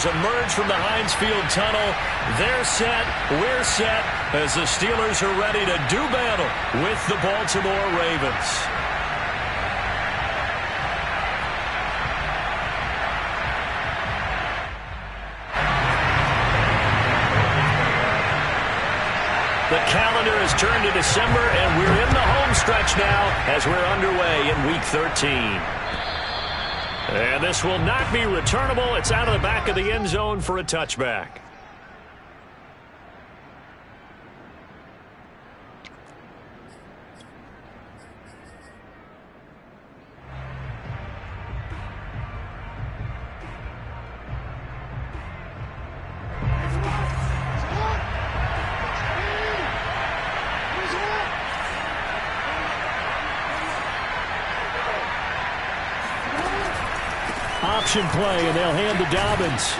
Steelers emerge from the Heinz Field tunnel. They're set, we're set, as the Steelers are ready to do battle with the Baltimore Ravens. The calendar has turned to December, and we're in the home stretch now as we're underway in Week 13. And this will not be returnable. It's out of the back of the end zone for a touchback. Option play, and they'll hand to Dobbins.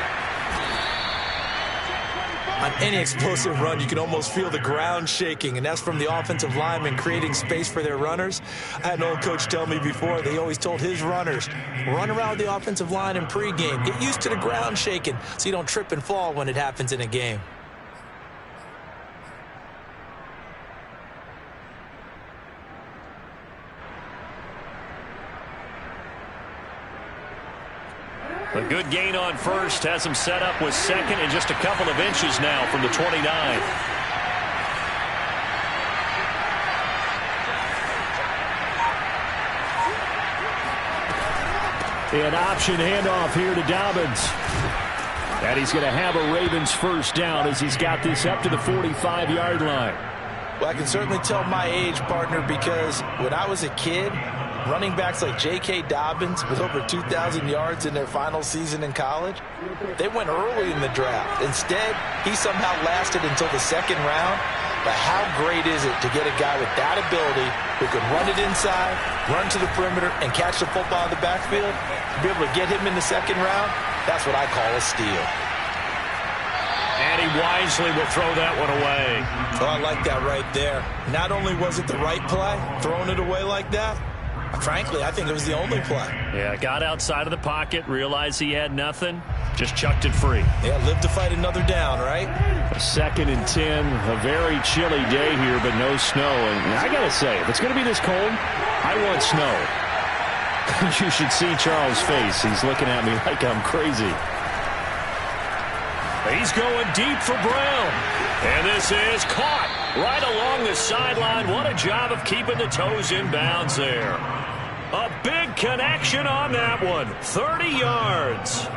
On any explosive run, you can almost feel the ground shaking, and that's from the offensive linemen creating space for their runners. I had an old coach tell me before, they always told his runners, run around the offensive line in pregame. Get used to the ground shaking so you don't trip and fall when it happens in a game. A good gain on first has him set up with second and just a couple of inches now from the 29. An option handoff here to Dobbins. And he's going to have a Ravens first down as he's got this up to the 45-yard line. Well, I can certainly tell my age, partner, because when I was a kid, running backs like J.K. Dobbins with over 2,000 yards in their final season in college, they went early in the draft. Instead, he somehow lasted until the second round. But how great is it to get a guy with that ability who can run it inside, run to the perimeter, and catch the football in the backfield? To be able to get him in the second round, that's what I call a steal. And he wisely will throw that one away. Oh, I like that right there. Not only was it the right play, throwing it away like that, frankly, I think it was the only play. Yeah, got outside of the pocket, realized he had nothing, just chucked it free. Yeah, live to fight another down, right? A 2nd and 10, a very chilly day here, but no snow. And I got to say, if it's going to be this cold, I want snow. You should see Charles' face. He's looking at me like I'm crazy. He's going deep for Brown. And this is caught right along the sideline. What a job of keeping the toes in bounds there. A big connection on that one. 30 yards.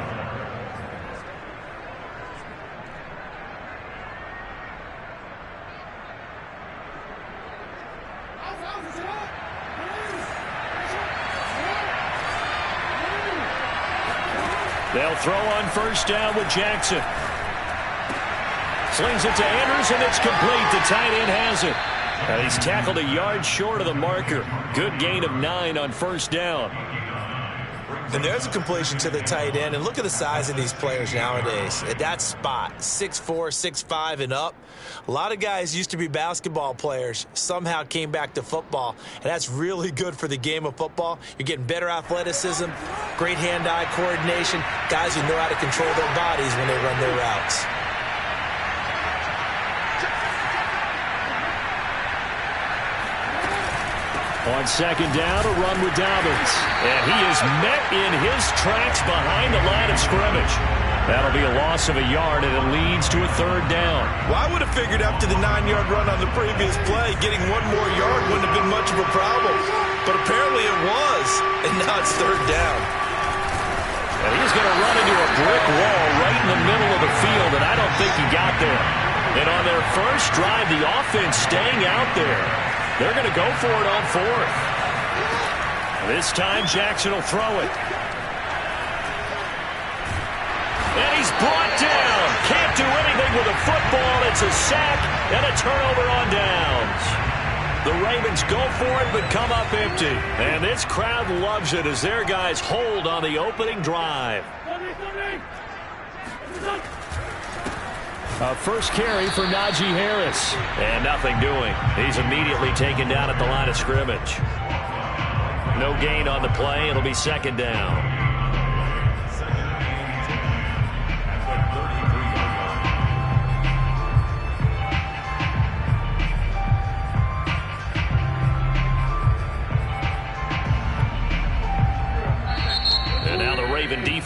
They'll throw on first down with Jackson. Slings it to Andrews, and it's complete. The tight end has it. And he's tackled a yard short of the marker. Good gain of 9 on first down. And there's a completion to the tight end. And look at the size of these players nowadays. At that spot, 6'4", 6'5", and up. A lot of guys used to be basketball players, somehow came back to football. And that's really good for the game of football. You're getting better athleticism, great hand-eye coordination, guys who know how to control their bodies when they run their routes. On second down, a run with Dobbins. And he is met in his tracks behind the line of scrimmage. That'll be a loss of a yard, and it leads to a third down. Well, I would have figured after the 9-yard run on the previous play, getting one more yard wouldn't have been much of a problem. But apparently it was, and now it's third down. And he's going to run into a brick wall right in the middle of the field, and I don't think he got there. And on their first drive, the offense staying out there. They're going to go for it on fourth. This time, Jackson will throw it. And he's brought down. Can't do anything with a football. It's a sack and a turnover on downs. The Ravens go for it but come up empty. And this crowd loves it as their guys hold on the opening drive. First carry for Najee Harris. And nothing doing. He's immediately taken down at the line of scrimmage. No gain on the play. It'll be second down.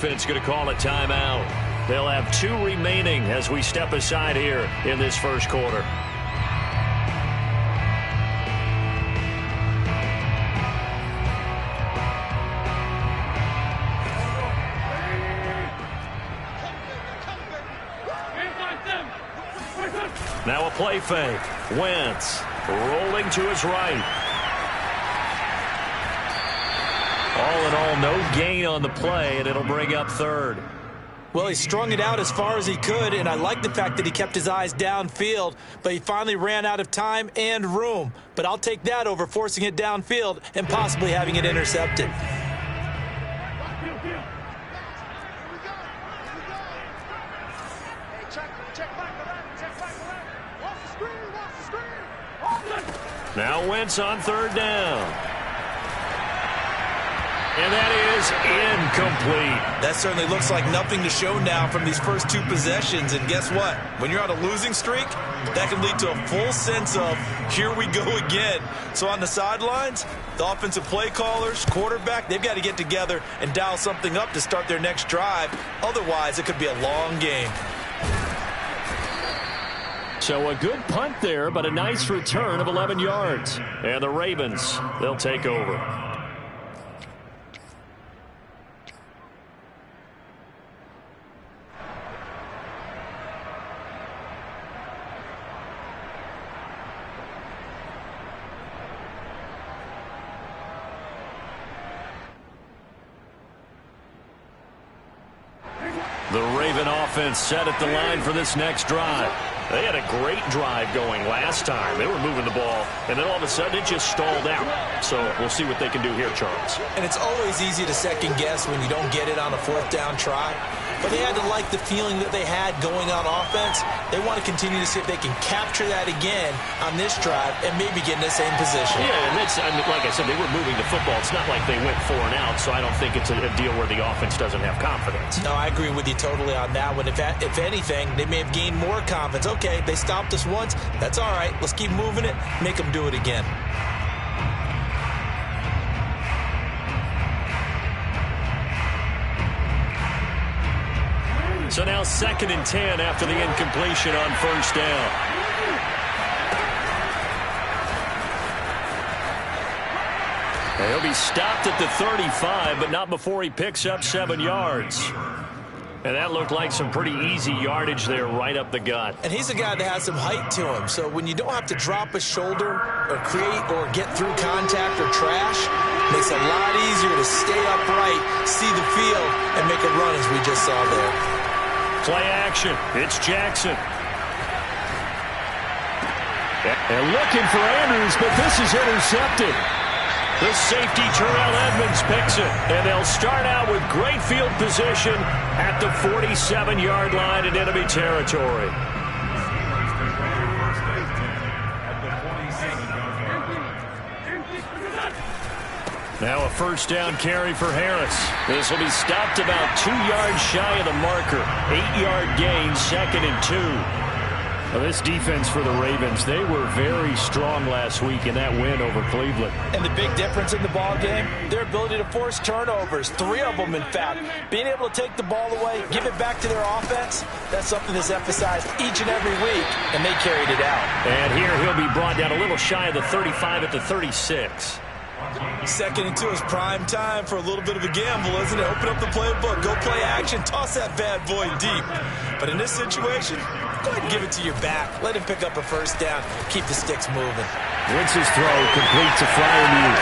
defense going to call a timeout. They'll have 2 remaining as we step aside here in this first quarter. Now a play fake. Wentz rolling to his right. All in all, no gain on the play, and it'll bring up third. Well, he strung it out as far as he could, and I like the fact that he kept his eyes downfield, but he finally ran out of time and room. But I'll take that over forcing it downfield and possibly having it intercepted. Now Wentz on third down. And that is incomplete. That certainly looks like nothing to show now from these first 2 possessions. And guess what? When you're on a losing streak, that can lead to a full sense of, here we go again. So on the sidelines, the offensive play callers, quarterback, they've got to get together and dial something up to start their next drive. Otherwise, it could be a long game. So a good punt there, but a nice return of 11 yards. And the Ravens, they'll take over. The Raven offense set at the line for this next drive. They had a great drive going last time. They were moving the ball, and then all of a sudden it just stalled out. So we'll see what they can do here, Charles. And it's always easy to second guess when you don't get it on a 4th down try. But they had to like the feeling that they had going on offense. They want to continue to see if they can capture that again on this drive and maybe get in the same position. Yeah, and that's, I mean, like I said, they were moving the football. It's not like they went 4 and out, so I don't think it's a deal where the offense doesn't have confidence. No, I agree with you totally on that one. If anything, they may have gained more confidence. Okay, they stopped us once. That's all right. Let's keep moving it. Make them do it again. So now 2nd and 10 after the incompletion on first down. He'll be stopped at the 35, but not before he picks up 7 yards. And that looked like some pretty easy yardage there right up the gut. And he's a guy that has some height to him, so when you don't have to drop a shoulder or create or get through contact or trash, it makes it a lot easier to stay upright, see the field, and make a run as we just saw there. Play action. It's Jackson. And looking for Andrews, but this is intercepted. The safety, Terrell Edmonds, picks it. And they'll start out with great field position at the 47-yard line in enemy territory. Now a first down carry for Harris. This will be stopped about 2 yards shy of the marker. 8-yard gain, 2nd and 2. Well, this defense for the Ravens, they were very strong last week in that win over Cleveland. And the big difference in the ball game, their ability to force turnovers, 3 of them in fact. Being able to take the ball away, give it back to their offense, that's something that's emphasized each and every week, and they carried it out. And here he'll be brought down a little shy of the 35 at the 36. 2nd and 2 is prime time for a little bit of a gamble, isn't it? Open up the playbook, go play action, toss that bad boy deep. But in this situation, go ahead and give it to your back. Let him pick up a first down. Keep the sticks moving. Wentz's throw complete to Freiermuth.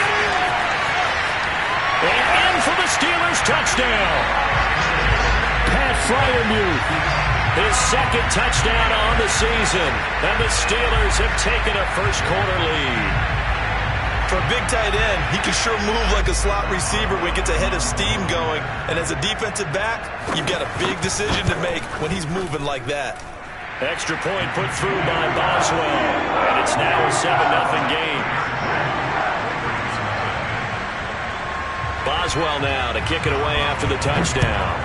And in for the Steelers touchdown. Pat Freiermuth. His 2nd touchdown on the season. And the Steelers have taken a first quarter lead. For a big tight end, he can sure move like a slot receiver when he gets a head of steam going. And as a defensive back, you've got a big decision to make when he's moving like that. Extra point put through by Boswell. And it's now a 7-0 game. Boswell now to kick it away after the touchdown.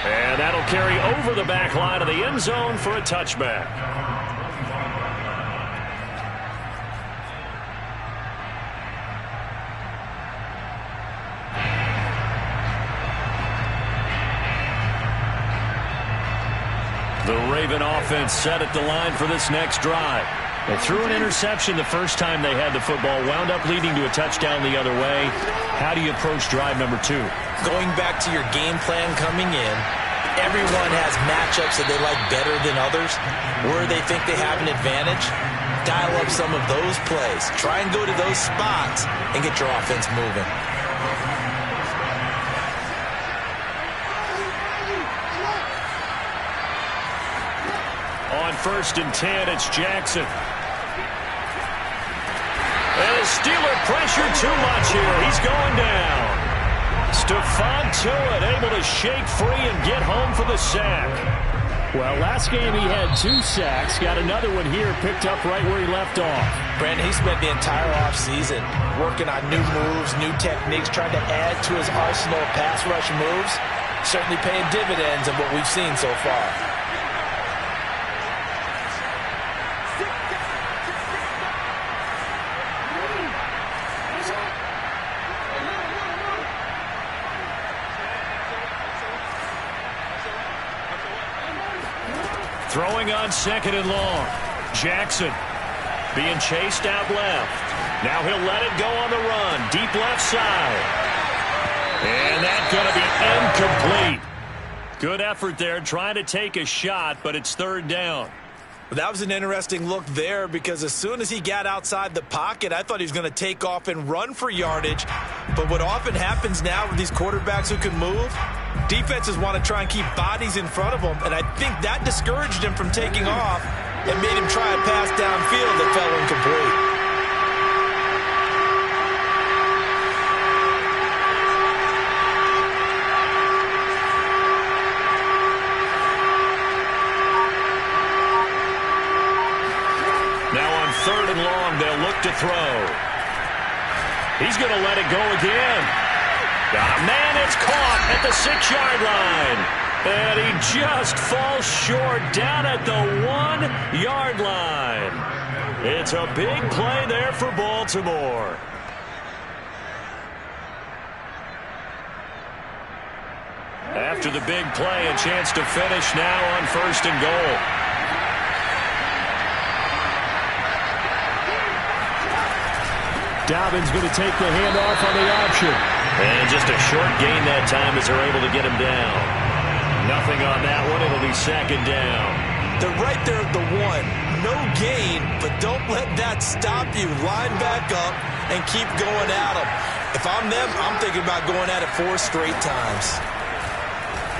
And that'll carry over the back line of the end zone for a touchback. The Raven offense set at the line for this next drive. They threw an interception the first time they had the football, wound up leading to a touchdown the other way. How do you approach drive number 2? Going back to your game plan coming in, everyone has matchups that they like better than others, where they think they have an advantage. Dial up some of those plays. Try and go to those spots and get your offense moving. On 1st and 10, it's Jackson. And the Steeler pressure too much here. He's going down. Stephon Tuitt able to shake free and get home for the sack. Well, last game he had 2 sacks. Got another one here picked up right where he left off. Brandon, he spent the entire offseason working on new moves, new techniques, trying to add to his arsenal of pass rush moves. Certainly paying dividends of what we've seen so far. Throwing on 2nd and long. Jackson being chased out left. Now he'll let it go on the run. Deep left side. And that's going to be incomplete. Good effort there trying to take a shot, but it's 3rd down. That was an interesting look there because as soon as he got outside the pocket, I thought he was going to take off and run for yardage. But what often happens now with these quarterbacks who can move, defenses want to try and keep bodies in front of them, and I think that discouraged him from taking off and made him try a pass downfield that fell incomplete. Now on 3rd and long, they'll look to throw. He's going to let it go again. Man, it's caught at the 6-yard line. And he just falls short down at the 1-yard line. It's a big play there for Baltimore. After the big play, a chance to finish now on 1st and goal. Dobbins going to take the handoff on the option. And just a short gain that time as they're able to get him down. Nothing on that one. It'll be 2nd down. They're right there at the 1. No gain, but don't let that stop you. Line back up and keep going at them. If I'm them, I'm thinking about going at it 4 straight times.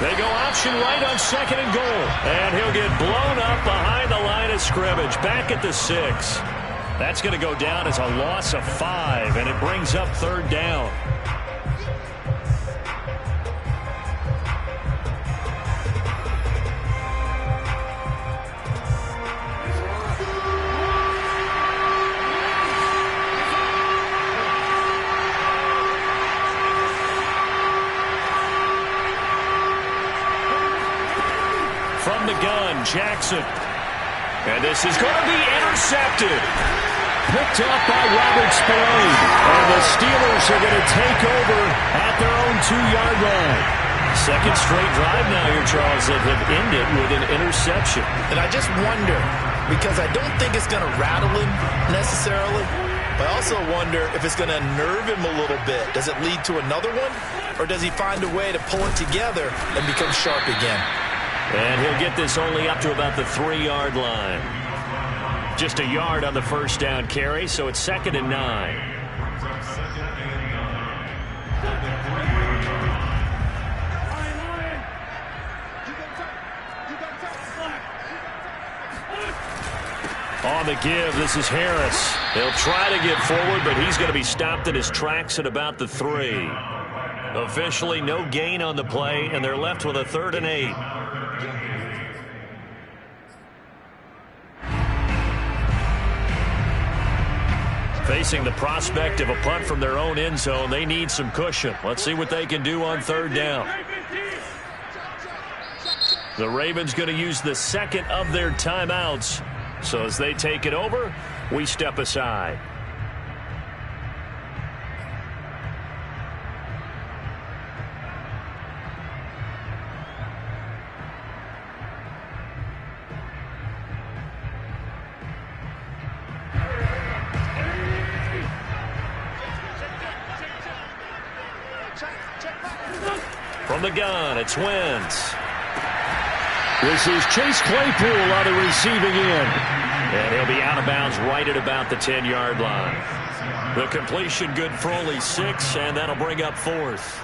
They go option right on 2nd and goal. And he'll get blown up behind the line of scrimmage. Back at the 6. That's going to go down as a loss of 5, and it brings up 3rd down. From the gun, Jackson. And this is going to be intercepted. Picked up by Robert Spillane. And the Steelers are going to take over at their own 2-yard line. 2nd straight drive now here, Charles, that have ended with an interception. And I just wonder, because I don't think it's going to rattle him necessarily, but I also wonder if it's going to nerve him a little bit. Does it lead to another one? Or does he find a way to pull it together and become sharp again? And he'll get this only up to about the 3-yard line. Just a yard on the 1st down carry, so it's 2nd and 9. On the give, this is Harris. He'll try to get forward, but he's going to be stopped in his tracks at about the 3. Officially no gain on the play, and they're left with a 3rd and 8. Facing the prospect of a punt from their own end zone, they need some cushion. Let's see what they can do on 3rd down. The Ravens going to use the 2nd of their timeouts. So as they take it over, we step aside. From the gun, it's Wentz. This is Chase Claypool on the receiving end. And he'll be out of bounds right at about the 10-yard line. The completion good for only 6, and that'll bring up 4th.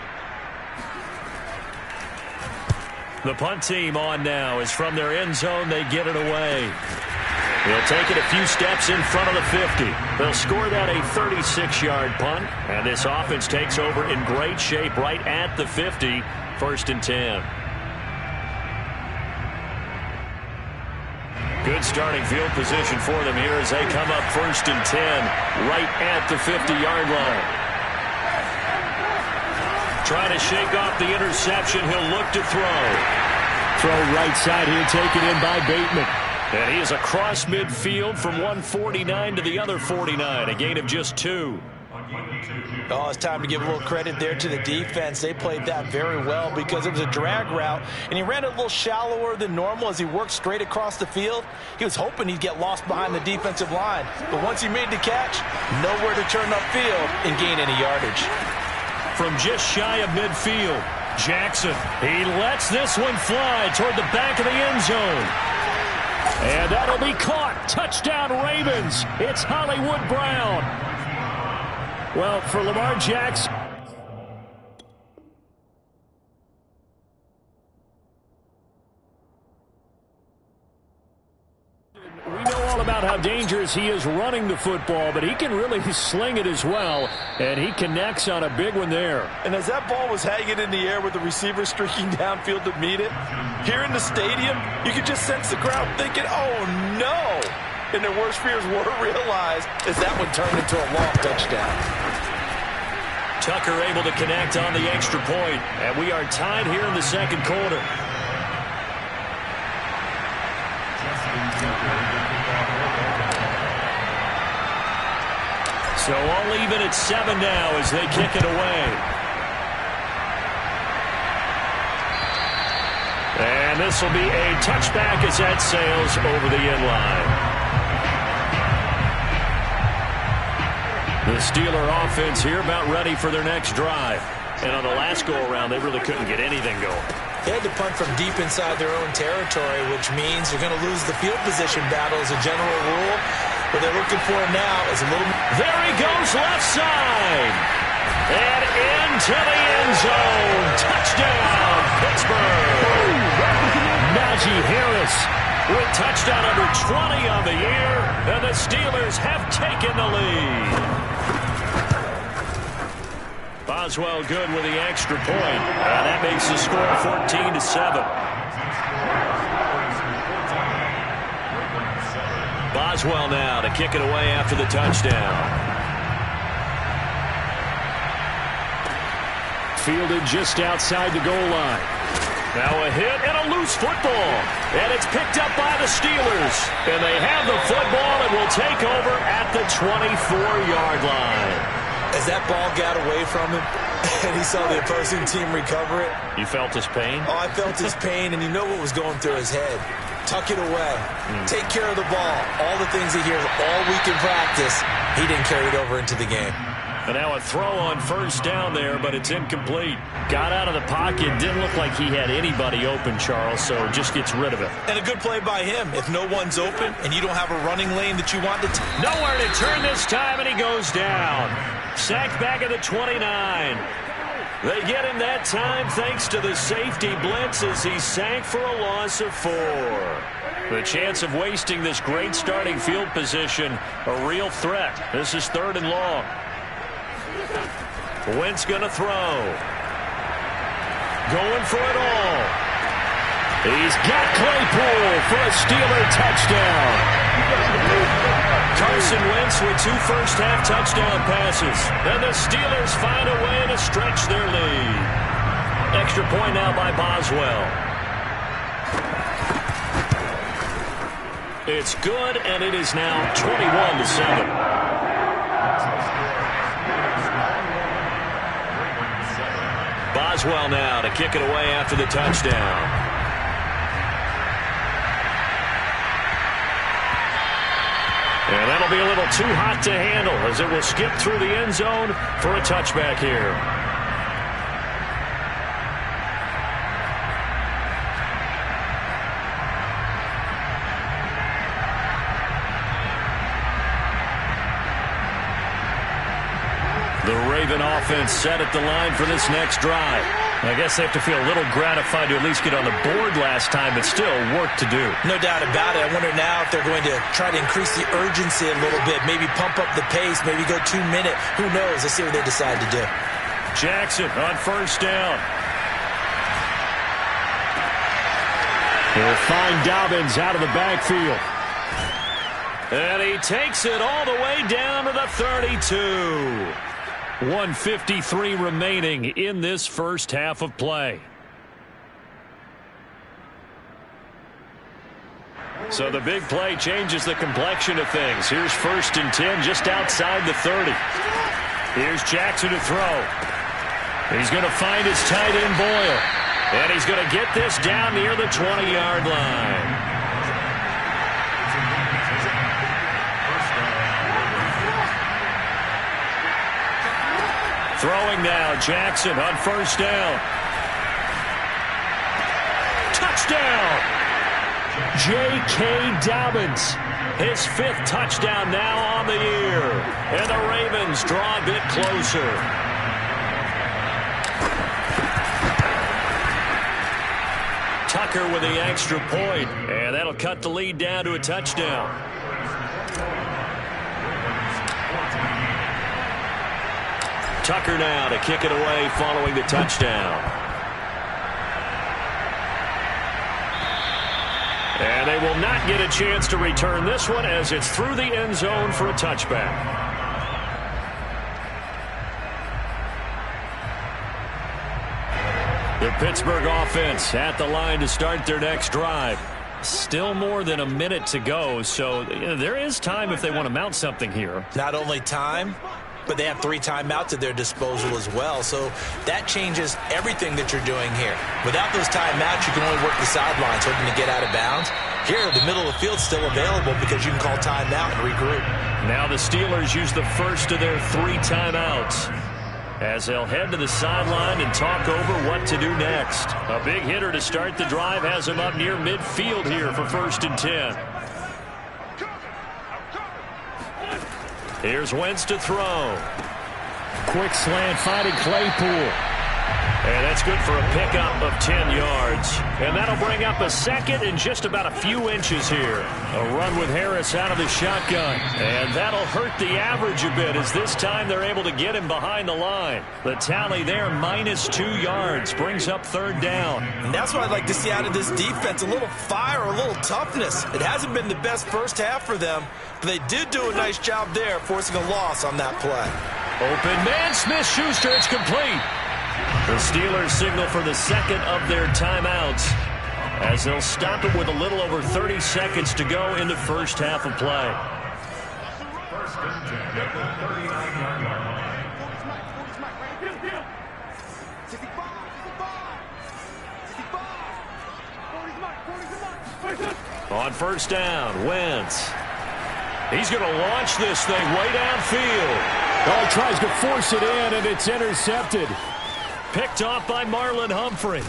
The punt team on now is from their end zone. They get it away. They'll take it a few steps in front of the 50. They'll score that a 36-yard punt, and this offense takes over in great shape right at the 50, 1st and 10. Good starting field position for them here as they come up 1st and 10 right at the 50-yard line. Trying to shake off the interception. He'll look to throw. Throw right side here, taken in by Bateman. And he is across midfield from 149 to the other 49, a gain of just 2. Oh, it's time to give a little credit there to the defense. They played that very well because it was a drag route, and he ran it a little shallower than normal as he worked straight across the field. He was hoping he'd get lost behind the defensive line, but once he made the catch, nowhere to turn upfield and gain any yardage. From just shy of midfield, Jackson, he lets this one fly toward the back of the end zone. And that'll be caught. Touchdown, Ravens. It's Hollywood Brown. Well, for Lamar Jackson, we know all about how dangerous he is running the football, but he can really sling it as well, and he connects on a big one there. And as that ball was hanging in the air with the receiver streaking downfield to meet it, here in the stadium, you could just sense the crowd thinking, oh, no. And their worst fears were realized as that one turned into a long touchdown. Tucker able to connect on the extra point, and we are tied here in the 2nd quarter. So all even at 7 now as they kick it away. And this will be a touchback as that sails over the end line. The Steeler offense here about ready for their next drive. And on the last go-around, they really couldn't get anything going. They had to punt from deep inside their own territory, which means they're going to lose the field position battle as a general rule. What they're looking for now is a little... There he goes left side. And into the end zone. Touchdown, Pittsburgh. Najee Harris with touchdown number 20 on the year. And the Steelers have taken the lead. Boswell good with the extra point. And that makes the score 14-7. Boswell now to kick it away after the touchdown. Fielded just outside the goal line. Now a hit and a loose football. And it's picked up by the Steelers. And they have the football and will take over at the 24-yard line. As that ball got away from him and he saw the opposing team recover it. You felt his pain? Oh, I felt his pain, and you know what was going through his head. Tuck it away. Take care of the ball. All the things he hears all week in practice, he didn't carry it over into the game. And now a throw on first down there, but it's incomplete. Got out of the pocket. Didn't look like he had anybody open, Charles, so just gets rid of it. And a good play by him. If no one's open and you don't have a running lane that you want to... Nowhere to turn this time, and he goes down. Sacked back at the 29. They get him that time thanks to the safety blitz as he sank for a loss of 4. The chance of wasting this great starting field position, a real threat. This is 3rd and long. Wentz going to throw. Going for it all. He's got Claypool for a Steeler touchdown. Carson Wentz with 2 first-half touchdown passes. And the Steelers find a way to stretch their lead. Extra point now by Boswell. It's good, and it is now 21-7. Boswell now to kick it away after the touchdown. And that'll be a little too hot to handle as it will skip through the end zone for a touchback here. Raven offense set at the line for this next drive. I guess they have to feel a little gratified to at least get on the board last time, but still work to do. No doubt about it. I wonder now if they're going to try to increase the urgency a little bit, maybe pump up the pace, maybe go 2-minute. Who knows? Let's see what they decide to do. Jackson on first down. He'll find Dobbins out of the backfield. And he takes it all the way down to the 32. 1:53 remaining in this first half of play. So the big play changes the complexion of things. Here's 1st and 10 just outside the 30. Here's Jackson to throw. He's going to find his tight end Boyle. And he's going to get this down near the 20-yard line. Throwing now, Jackson on first down. Touchdown! J.K. Dobbins, his 5th touchdown now on the year. And the Ravens draw a bit closer. Tucker with the extra point, and that'll cut the lead down to a touchdown. Tucker now to kick it away following the touchdown. And they will not get a chance to return this one as it's through the end zone for a touchback. The Pittsburgh offense at the line to start their next drive. Still more than a minute to go, so there is time if they want to mount something here. Not only time, but they have 3 timeouts at their disposal as well. So that changes everything that you're doing here. Without those timeouts, you can only work the sidelines, hoping to get out of bounds. Here, the middle of the field's still available because you can call timeout and regroup. Now the Steelers use the first of their 3 timeouts as they'll head to the sideline and talk over what to do next. A big hitter to start the drive has him up near midfield here for 1st and 10. Here's Wentz to throw. Quick slant finding Claypool. And that's good for a pickup of 10 yards. And that'll bring up a second and just about a few inches here. A run with Harris out of the shotgun. And that'll hurt the average a bit as this time they're able to get him behind the line. The tally there, -2 yards, brings up 3rd down. And that's what I'd like to see out of this defense, a little fire, a little toughness. It hasn't been the best first half for them, but they did do a nice job there, forcing a loss on that play. Open man, Smith-Schuster, it's complete. The Steelers signal for the second of their timeouts as they'll stop it with a little over 30 seconds to go in the first half of play. On first down, Wentz. He's going to launch this thing way downfield. Oh, he tries to force it in, and it's intercepted. Picked off by Marlon Humphrey.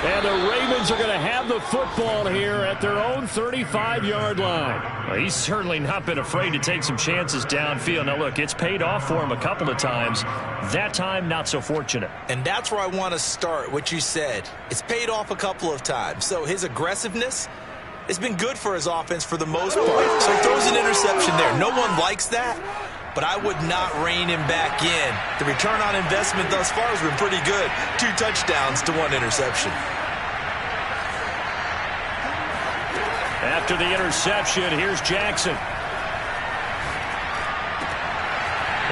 And the Ravens are going to have the football here at their own 35-yard line. Well, he's certainly not been afraid to take some chances downfield. Now, look, it's paid off for him a couple of times. That time, not so fortunate. And that's where I want to start, what you said. It's paid off a couple of times. So his aggressiveness, it's been good for his offense for the most part. So he throws an interception there. No one likes that, but I would not rein him back in. The return on investment thus far has been pretty good. 2 touchdowns to 1 interception. After the interception, here's Jackson.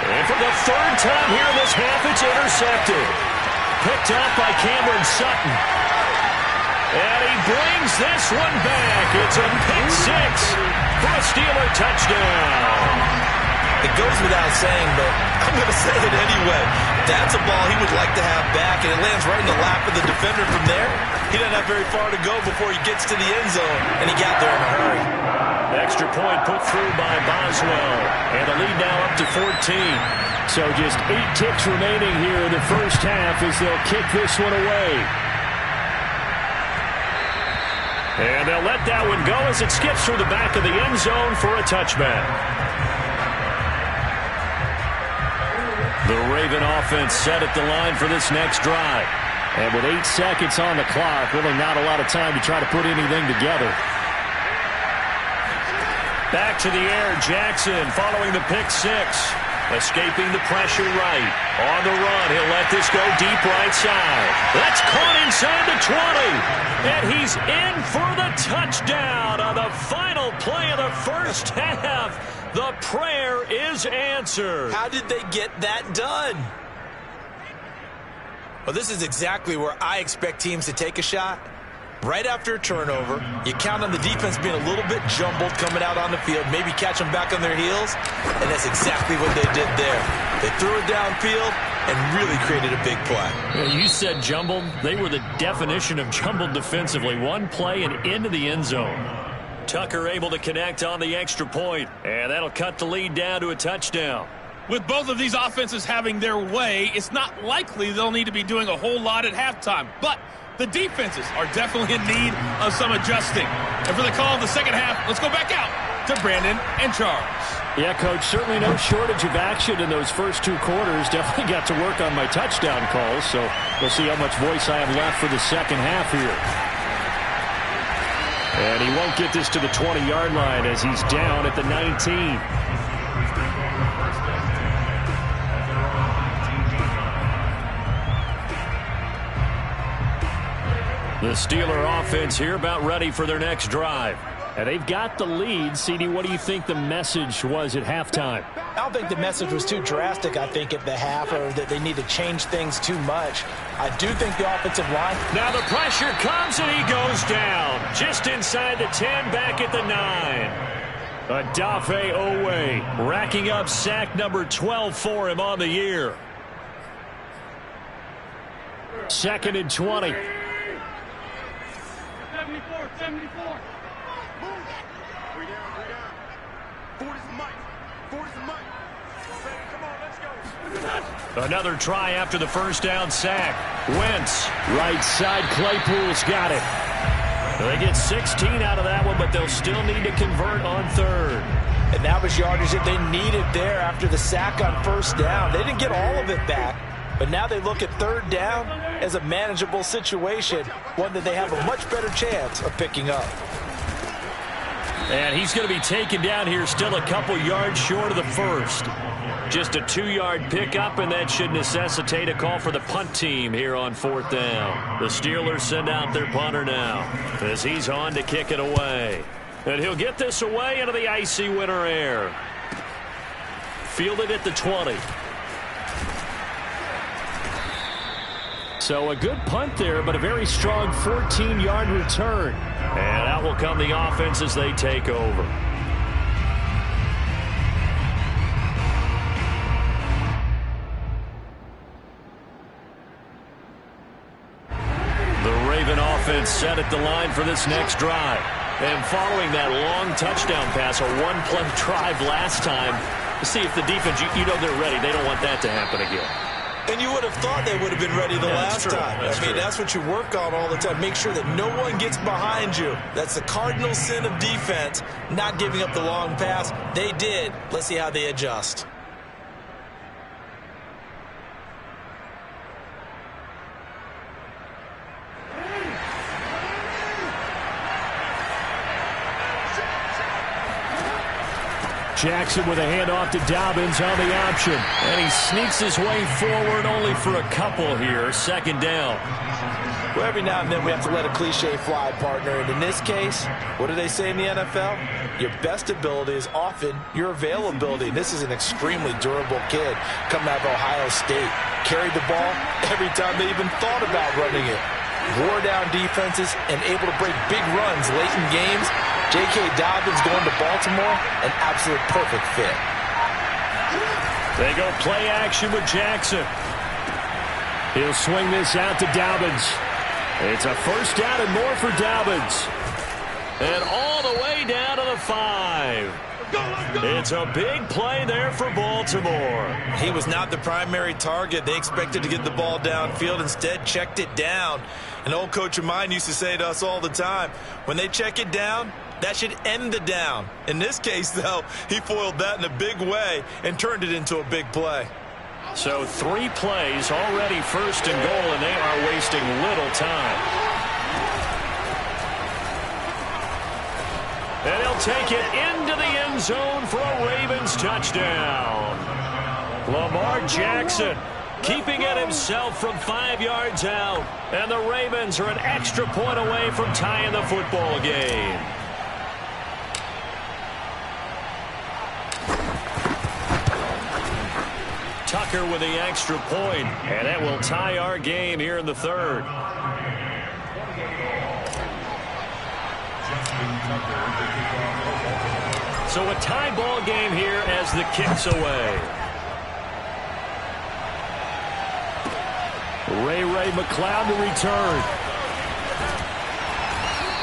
And for the 3rd time here in this half, it's intercepted. Picked up by Cameron Sutton. And he brings this one back. It's a pick 6 for a Steeler touchdown. It goes without saying, but I'm going to say it anyway. That's a ball he would like to have back, and it lands right in the lap of the defender from there. He doesn't have very far to go before he gets to the end zone, and he got there in a hurry. Extra point put through by Boswell, and the lead now up to 14. So just 8 ticks remaining here in the first half as they'll kick this one away. And they'll let that one go as it skips through the back of the end zone for a touchback. The Raven offense set at the line for this next drive. And with 8 seconds on the clock, really not a lot of time to try to put anything together. Back to the air, Jackson following the pick six. Escaping the pressure right. On the run, he'll let this go deep right side. That's caught inside the 20. And he's in for the touchdown on the final play of the first half. The prayer is answered. How did they get that done? Well, this is exactly where I expect teams to take a shot. Right after a turnover, you count on the defense being a little bit jumbled coming out on the field, maybe catch them back on their heels, and that's exactly what they did there. They threw it downfield and really created a big play. Yeah, you said jumbled. They were the definition of jumbled defensively. One play and into the end zone. Tucker able to connect on the extra point, and that'll cut the lead down to a touchdown. With both of these offenses having their way, it's not likely they'll need to be doing a whole lot at halftime, but the defenses are definitely in need of some adjusting. And for the call of the second half, let's go back out to Brandon and Charles. Yeah, Coach, certainly no shortage of action in those first 2 quarters. Definitely got to work on my touchdown calls, so we'll see how much voice I have left for the second half here. And he won't get this to the 20-yard line as he's down at the 19. The Steeler offense here about ready for their next drive. And they've got the lead. CD, what do you think the message was at halftime? I don't think the message was too drastic, I think, at the half, or that they need to change things too much. I do think the offensive line... Now the pressure comes and he goes down. Just inside the 10, back at the 9. Odafe Owe racking up sack number 12 for him on the year. 2nd and 20. 74. Another try after the first down sack. Wentz. Right side, Claypool's got it. They get 16 out of that one, but they'll still need to convert on 3rd. And that was yardage that they needed there after the sack on first down. They didn't get all of it back, but now they look at 3rd down as a manageable situation, one that they have a much better chance of picking up. And he's going to be taken down here still a couple yards short of the first. Just a 2-yard pickup, and that should necessitate a call for the punt team here on 4th down. The Steelers send out their punter now as he's on to kick it away. And he'll get this away into the icy winter air. Fielded at the 20. So a good punt there, but a very strong 14-yard return. And out will come the offense as they take over. The Raven offense set at the line for this next drive. And following that long touchdown pass, a one-play drive last time, to see if the defense, you know they're ready. They don't want that to happen again. And you would have thought they would have been ready the last time. I mean, that's what you work on all the time. Make sure that no one gets behind you. That's the cardinal sin of defense, not giving up the long pass. They did. Let's see how they adjust. Jackson with a handoff to Dobbins on the option. And he sneaks his way forward only for a couple here. 2nd down. Well, every now and then we have to let a cliche fly, partner. And in this case, what do they say in the NFL? Your best ability is often your availability. This is an extremely durable kid coming out of Ohio State. Carried the ball every time they even thought about running it. Wore down defenses and able to break big runs late in games. J.K. Dobbins going to Baltimore, an absolute perfect fit. They go play action with Jackson. He'll swing this out to Dobbins. It's a 1st down and more for Dobbins. And all the way down to the 5. It's a big play there for Baltimore. He was not the primary target. They expected to get the ball downfield. Instead, checked it down. An old coach of mine used to say to us all the time, when they check it down, that should end the down. In this case, though, he foiled that in a big way and turned it into a big play. So 3 plays already first and goal, and they are wasting little time. And he'll take it into the end zone for a Ravens touchdown. Lamar Jackson keeping it himself from 5 yards out. And the Ravens are an extra point away from tying the football game. Tucker with the extra point, and that will tie our game here in the third. So a tie ball game here as the kick's away. Ray McLeod to return.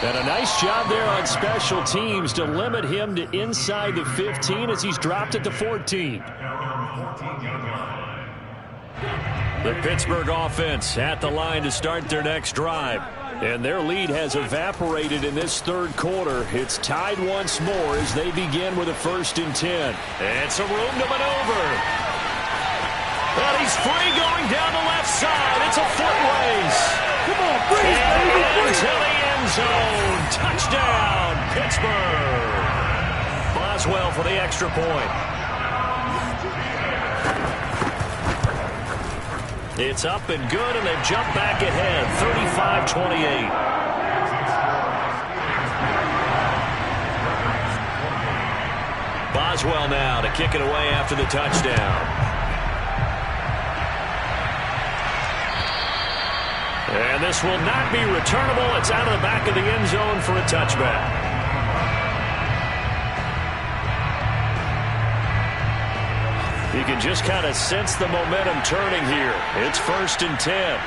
And a nice job there on special teams to limit him to inside the 15 as he's dropped it to 14. The Pittsburgh offense at the line to start their next drive. And their lead has evaporated in this third quarter. It's tied once more as they begin with a 1st and 10. And some room to maneuver. And he's free going down the left side. It's a foot race. Come on, freeze, baby, freeze. Into the end zone. Touchdown, Pittsburgh. Boswell for the extra point. It's up and good, and they've jumped back ahead, 35-28. Boswell now to kick it away after the touchdown. And this will not be returnable. It's out of the back of the end zone for a touchback. You can just kind of sense the momentum turning here. It's 1st and 10.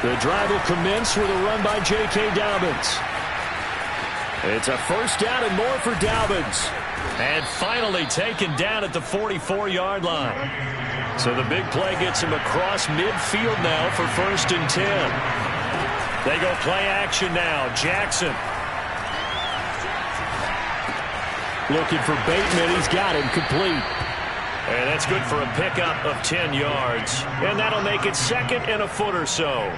The drive will commence with a run by J.K. Dobbins. It's a 1st down and more for Dobbins. And finally taken down at the 44-yard line. So the big play gets him across midfield now for 1st and 10. They go play action now. Jackson. Looking for Bateman. He's got him complete. And that's good for a pickup of 10 yards. And that'll make it 2nd and a foot or so.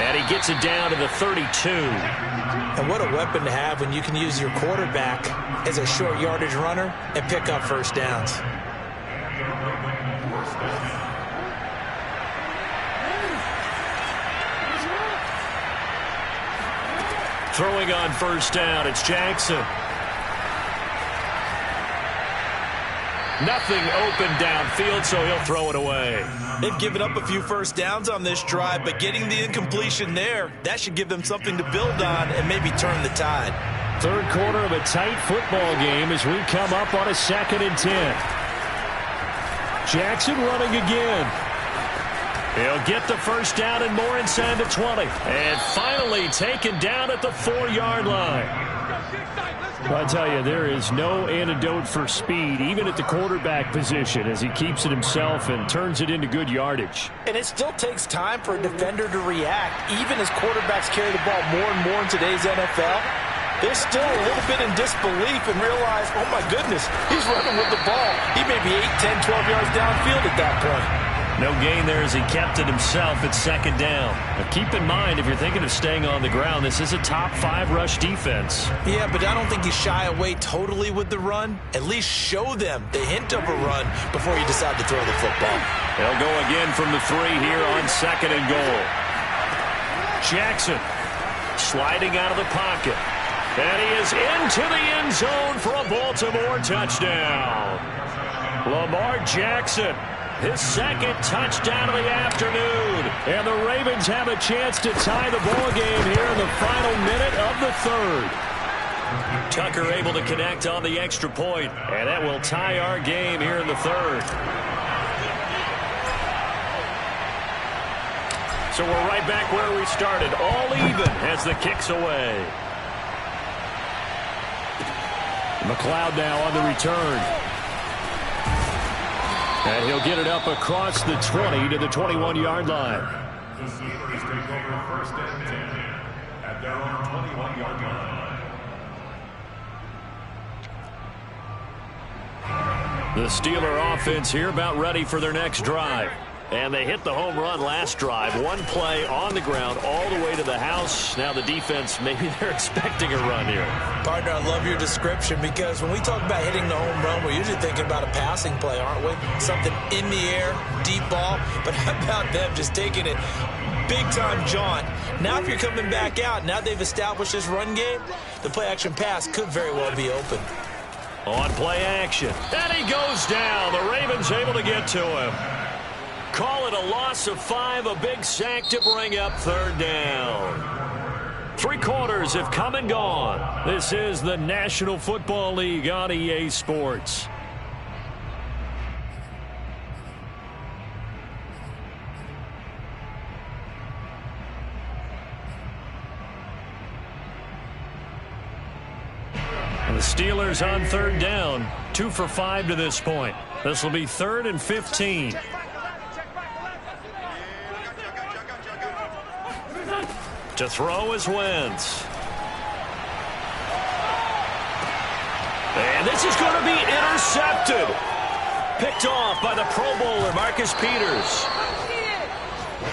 And he gets it down to the 32. And what a weapon to have when you can use your quarterback as a short yardage runner and pick up 1st downs. Throwing on 1st down, it's Jackson. Nothing open downfield, so he'll throw it away. They've given up a few 1st downs on this drive, but getting the incompletion there, that should give them something to build on and maybe turn the tide. Third quarter of a tight football game as we come up on a 2nd and 10. Jackson running again. He'll get the 1st down and more inside the 20. And finally taken down at the 4-yard line. I tell you, there is no antidote for speed, even at the quarterback position, as he keeps it himself and turns it into good yardage. And it still takes time for a defender to react, even as quarterbacks carry the ball more and more in today's NFL. They're still a little bit in disbelief and realize, oh my goodness, he's running with the ball. He may be 8, 10, 12 yards downfield at that point. No gain there as he kept it himself at 2nd down. Now keep in mind, if you're thinking of staying on the ground, this is a top 5 rush defense. Yeah, but I don't think you shy away totally with the run. At least show them the hint of a run before you decide to throw the football. They'll go again from the 3 here on 2nd and goal. Jackson sliding out of the pocket. And he is into the end zone for a Baltimore touchdown. Lamar Jackson, his 2nd touchdown of the afternoon. And the Ravens have a chance to tie the ball game here in the final minute of the 3rd. Tucker able to connect on the extra point, and that will tie our game here in the 3rd. So we're right back where we started, all even as the kick's away. McLeod now on the return. And he'll get it up across the 20 to the 21-yard line. The Steelers take over first and 10 at their own 21-yard line. The Steeler offense here about ready for their next drive. And they hit the home run last drive. One play on the ground all the way to the house. Now the defense, maybe they're expecting a run here. Partner, I love your description because when we talk about hitting the home run, we're usually thinking about a passing play, aren't we? Something in the air, deep ball. But how about them just taking it big-time jaunt? Now if you're coming back out, now they've established this run game, the play-action pass could very well be open. On play action. And he goes down. The Ravens able to get to him. Call it a loss of 5, a big sack to bring up third down. 3 quarters have come and gone. This is the National Football League on EA Sports. And the Steelers on third down, 2 for 5 to this point. This will be 3rd and 15. To throw is Wentz. And this is going to be intercepted. Picked off by the Pro Bowler, Marcus Peters.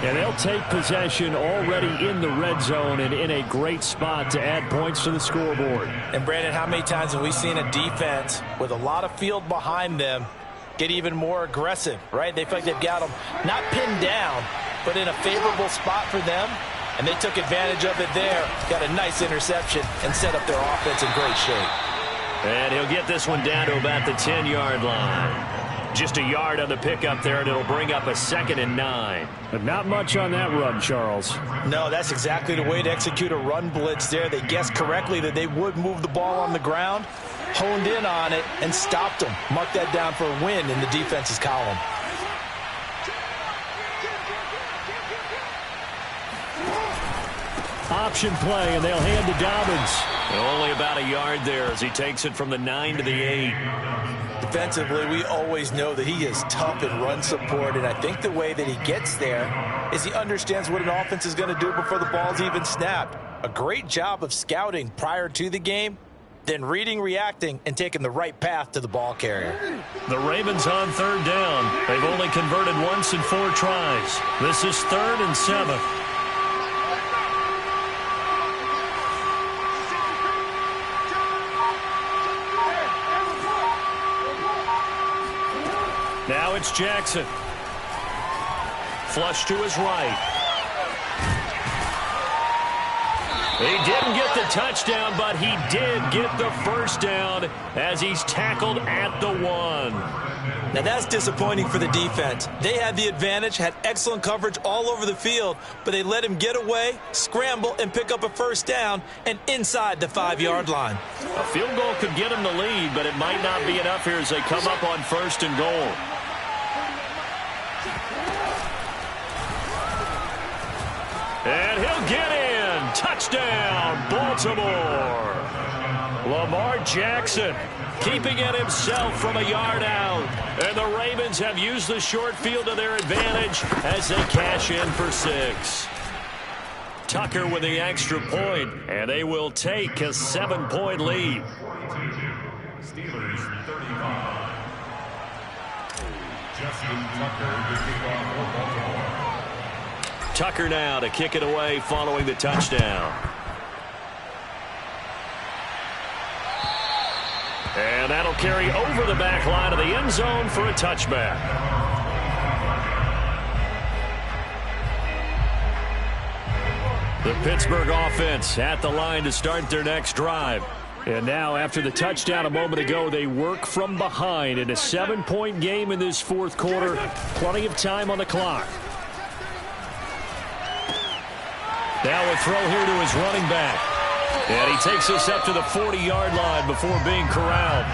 And they'll take possession already in the red zone and in a great spot to add points to the scoreboard. And, Brandon, how many times have we seen a defense with a lot of field behind them get even more aggressive, right? They feel like they've got them not pinned down, but in a favorable spot for them. And they took advantage of it there, got a nice interception, and set up their offense in great shape. And he'll get this one down to about the 10-yard line. Just a yard on the pickup there, and it'll bring up a 2nd and 9. But not much on that run, Charles. No, that's exactly the way to execute a run blitz there. They guessed correctly that they would move the ball on the ground, honed in on it, and stopped them. Mark that down for a win in the defense's column. Option play, and they'll hand to Dobbins. And only about a yard there as he takes it from the 9 to the 8. Defensively, we always know that he is tough in run support, and I think the way that he gets there is he understands what an offense is going to do before the ball's even snapped. A great job of scouting prior to the game, then reading, reacting, and taking the right path to the ball carrier. The Ravens on third down. They've only converted once in 4 tries. This is 3rd and 7. Now it's Jackson. Flush to his right. He didn't get the touchdown, but he did get the first down as he's tackled at the 1. Now that's disappointing for the defense. They had the advantage, had excellent coverage all over the field, but they let him get away, scramble, and pick up a first down and inside the 5-yard line. A field goal could get him the lead, but it might not be enough here as they come up on 1st and goal. And he'll get in. Touchdown, Baltimore. Lamar Jackson keeping it himself from a yard out. And the Ravens have used the short field to their advantage as they cash in for 6. Tucker with the extra point, and they will take a 7-point lead. Steelers 35. Justin Tucker to kick off for Baltimore. Tucker now to kick it away following the touchdown. And that'll carry over the back line of the end zone for a touchback. The Pittsburgh offense at the line to start their next drive. And now, after the touchdown a moment ago, they work from behind in a 7-point game in this 4th quarter. Plenty of time on the clock. Now a throw here to his running back. And he takes us up to the 40-yard line before being corralled.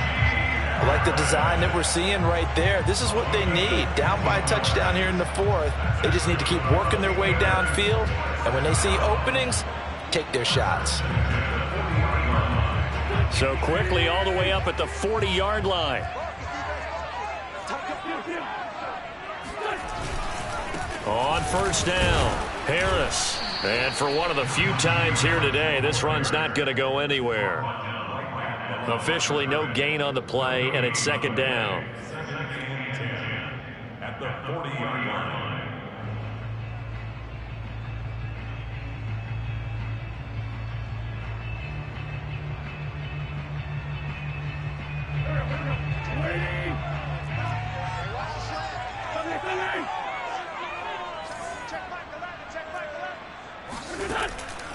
I like the design that we're seeing right there. This is what they need. Down by a touchdown here in the fourth. They just need to keep working their way downfield. And when they see openings, take their shots. So quickly all the way up at the 40-yard line. On first down, Harris. And for one of the few times here today, this run's not going to go anywhere. Officially no gain on the play, and it's second down. At the 40-yard line.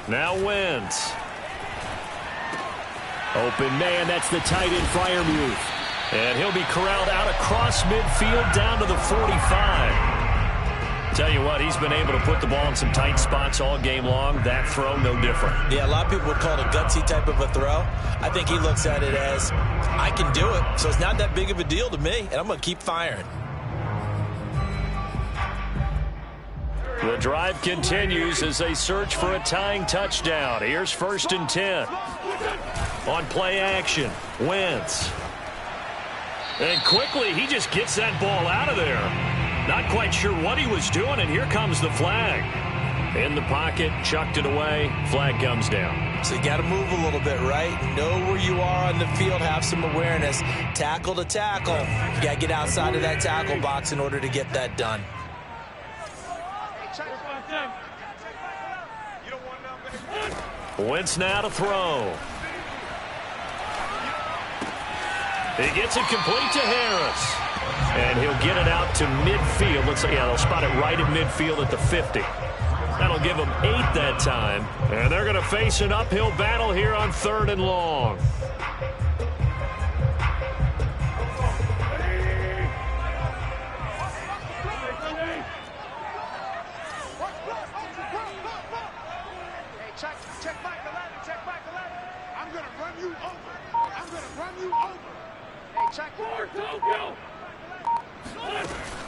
Now Wentz. Open man, that's the tight end Freiermuth. And he'll be corralled out across midfield down to the 45. Tell you what, he's been able to put the ball in some tight spots all game long. That throw, no different. Yeah, a lot of people would call it a gutsy type of a throw. I think he looks at it as, I can do it, so it's not that big of a deal to me, and I'm going to keep firing. The drive continues as they search for a tying touchdown. Here's 1st and 10. On play action, Wentz. And quickly, he just gets that ball out of there. Not quite sure what he was doing, and here comes the flag. In the pocket, chucked it away, flag comes down. So you got to move a little bit, right? Know where you are on the field, have some awareness. Tackle to tackle. You got to get outside of that tackle box in order to get that done. Wentz now to throw. He gets it complete to Harris. And he'll get it out to midfield. Looks like, yeah, they'll spot it right at midfield at the 50. That'll give them 8 that time. And they're going to face an uphill battle here on 3rd and long.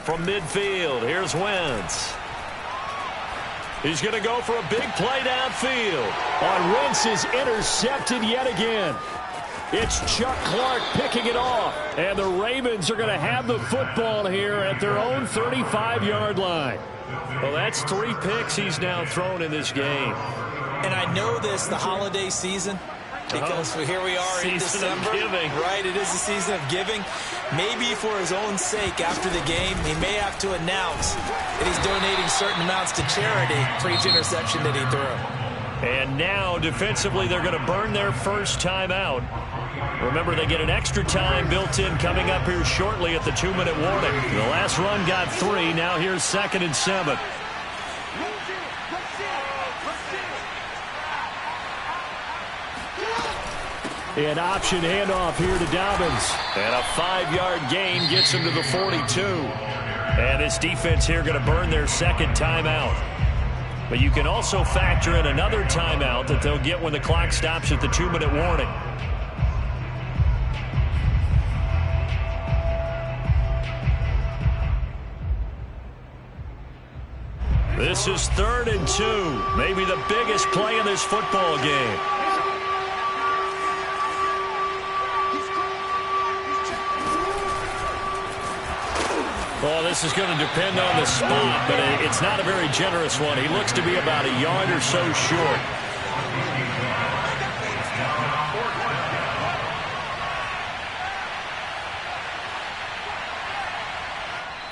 From midfield, here's Wentz. He's going to go for a big play downfield. On Wentz is intercepted yet again. It's Chuck Clark picking it off. And the Ravens are going to have the football here at their own 35-yard line. Well, that's 3 picks he's now thrown in this game. And I know this, the holiday season, because here we are in December. Right, it is the season of giving. Maybe for his own sake, after the game, he may have to announce that he's donating certain amounts to charity for each interception that he threw. And now, defensively, they're going to burn their first timeout. Remember, they get an extra time built in coming up here shortly at the 2-minute warning. The last run got 3. Now here's 2nd and 7. An option handoff here to Dobbins. And a 5-yard gain gets him to the 42. And this defense here going to burn their second timeout. But you can also factor in another timeout that they'll get when the clock stops at the 2-minute warning. This is 3rd and 2. Maybe the biggest play in this football game. Well, this is going to depend on the spot, but it's not a very generous one. He looks to be about a yard or so short.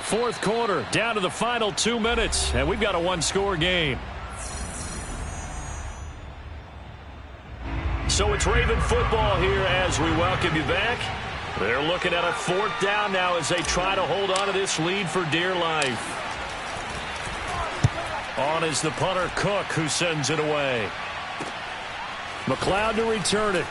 Fourth quarter, down to the final 2 minutes, and we've got a 1-score game. So it's Raven football here as we welcome you back. They're looking at a 4th down now as they try to hold on to this lead for dear life. On is the punter, Cook, who sends it away. McLeod to return it.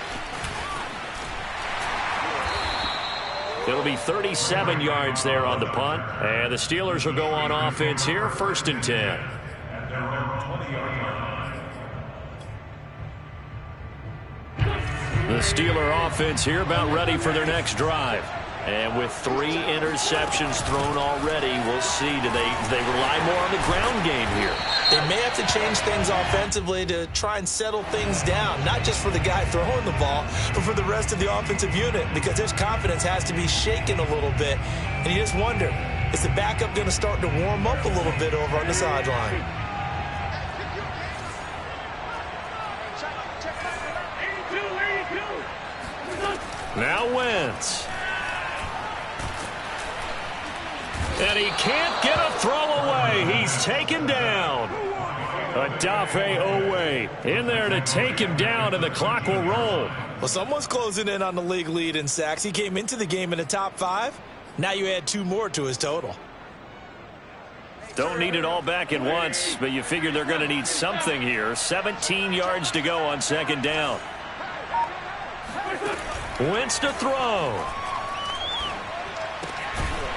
It'll be 37 yards there on the punt. And the Steelers will go on offense here, 1st and 10. The Steeler offense here about ready for their next drive. And with 3 interceptions thrown already, we'll see. Do they rely more on the ground game here? They may have to change things offensively to try and settle things down, not just for the guy throwing the ball, but for the rest of the offensive unit, because his confidence has to be shaken a little bit. And you just wonder, is the backup going to start to warm up a little bit over on the sideline? Now Wentz. And he can't get a throw away. He's taken down. Odafe Owe in there to take him down, and the clock will roll. Well, someone's closing in on the league lead in sacks. He came into the game in the top 5. Now you add 2 more to his total. Don't need it all back at once, but you figure they're going to need something here. 17 yards to go on second down. Wentz to throw.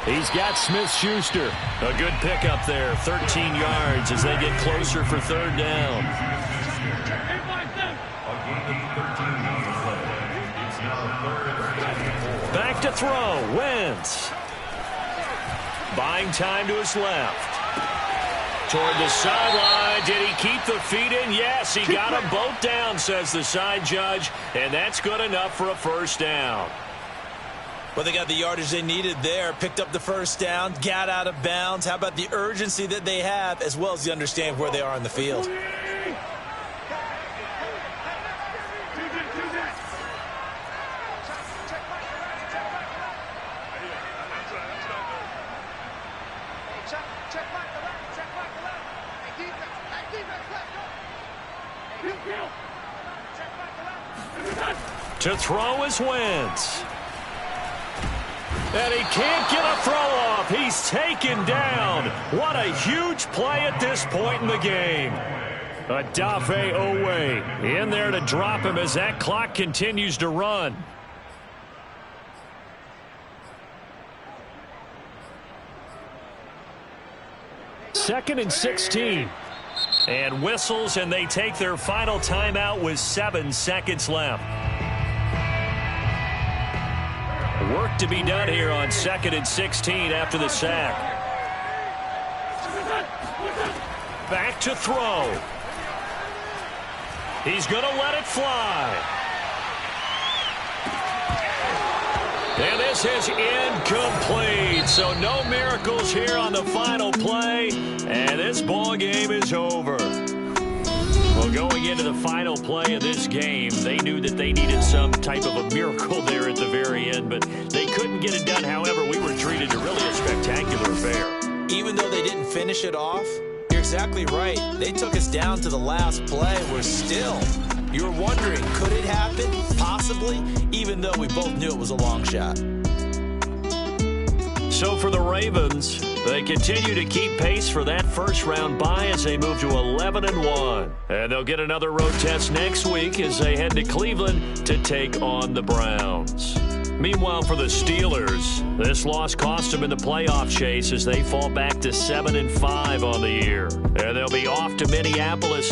He's got Smith-Schuster. A good pickup there. 13 yards as they get closer for third down. Back to throw. Wentz. Buying time to his left. Toward the sideline. Did he keep the feet in? Yes, he got them both down, says the side judge. And that's good enough for a first down. Well, they got the yardage they needed there, picked up the first down, got out of bounds. How about the urgency that they have, as well as the understand where they are in the field? To throw is Wentz. And he can't get a throw off. He's taken down. What a huge play at this point in the game. Odafe Owe in there to drop him as that clock continues to run. Second and 16. And whistles, and they take their final timeout with 7 seconds left. Work to be done here on second and 16 after the sack. Back to throw. He's going to let it fly. And this is incomplete. So no miracles here on the final play. And this ball game is over. Well, going into the final play of this game, they knew that they needed some type of a miracle there at the very end, but they couldn't get it done. However, we were treated to really a spectacular affair. Even though they didn't finish it off, you're exactly right. They took us down to the last play. We're still, you're wondering, could it happen? Possibly, even though we both knew it was a long shot. So for the Ravens, they continue to keep pace for that first-round bye as they move to 11-1. And they'll get another road test next week as they head to Cleveland to take on the Browns. Meanwhile, for the Steelers, this loss cost them in the playoff chase as they fall back to 7-5 on the year. And they'll be off to Minneapolis next.